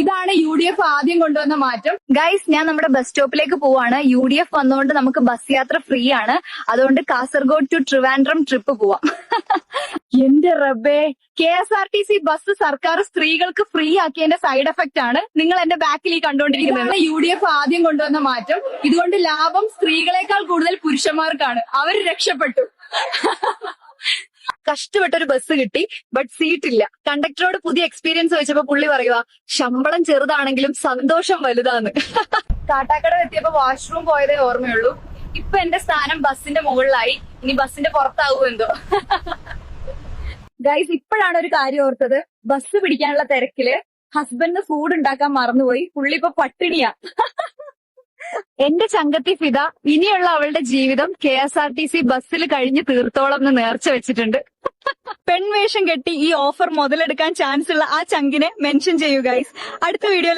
ഇതാണ് UDF ആദ്യം കൊണ്ടുവന്ന മാറ്റം. ഗൈസ്, ഞാൻ നമ്മുടെ ബസ് സ്റ്റോപ്പിലേക്ക് പോവാണ്. UDF വന്നുകൊണ്ട് നമുക്ക് ബസ് യാത്ര ഫ്രീ ആണ്. അതുകൊണ്ട് കാസർഗോഡ് ടു ട്രിവാൻഡ്രം ട്രിപ്പ് പോവാം. എന്റെ റബ്ബേ, KSRTC ബസ് സർക്കാർ സ്ത്രീകൾക്ക് ഫ്രീ ആക്കിയതിന്റെ സൈഡ് എഫക്റ്റ് ആണ് നിങ്ങൾ എന്റെ ബാക്കിൽ ഈ കണ്ടുകൊണ്ടിരിക്കുന്നത്. UDF ആദ്യം കൊണ്ടുവന്ന മാറ്റം. ഇതുകൊണ്ട് ലാഭം സ്ത്രീകളെക്കാൾ കൂടുതൽ പുരുഷന്മാർക്കാണ്. അവർ രക്ഷപ്പെട്ടു. കഷ്ടപ്പെട്ടൊരു ബസ് കിട്ടി, ബട്ട് സീറ്റ് ഇല്ല. കണ്ടക്ടറോട് പുതിയ എക്സ്പീരിയൻസ് ചോദിച്ചപ്പോ പുള്ളി പറയുക, ശമ്പളം ചെറുതാണെങ്കിലും സന്തോഷം വലുതാന്ന്. കാട്ടാക്കട എത്തിയപ്പോ വാഷ്റൂം പോയതേ ഓർമ്മയുള്ളൂ. ഇപ്പൊ എന്റെ സ്ഥാനം ബസിന്റെ മുകളിലായി. ഇനി ബസിന്റെ പുറത്താവൂ എന്തോ. ഗൈസ്, ഇപ്പോഴാണ് ഒരു കാര്യം ഓർത്തത്. ബസ് പിടിക്കാനുള്ള തിരക്കില് ഹസ്ബൻഡിന് ഫുഡ് ഉണ്ടാക്കാൻ മറന്നുപോയി. പുള്ളി ഇപ്പൊ പട്ടിണിയാ. എന്റെ ചങ്കത്തി ഫിദ ഇനിയുള്ള അവളുടെ ജീവിതം KSRTC ബസ്സിൽ കഴിഞ്ഞ് തീർത്തോളം എന്ന് നേർച്ച വെച്ചിട്ടുണ്ട്. പെൺവേഷം കെട്ടി ഈ ഓഫർ മുതലെടുക്കാൻ ചാൻസ് ഉള്ള ആ ചങ്കിനെ മെൻഷൻ ചെയ്യൂ ഗൈസ്. അടുത്ത വീഡിയോയിൽ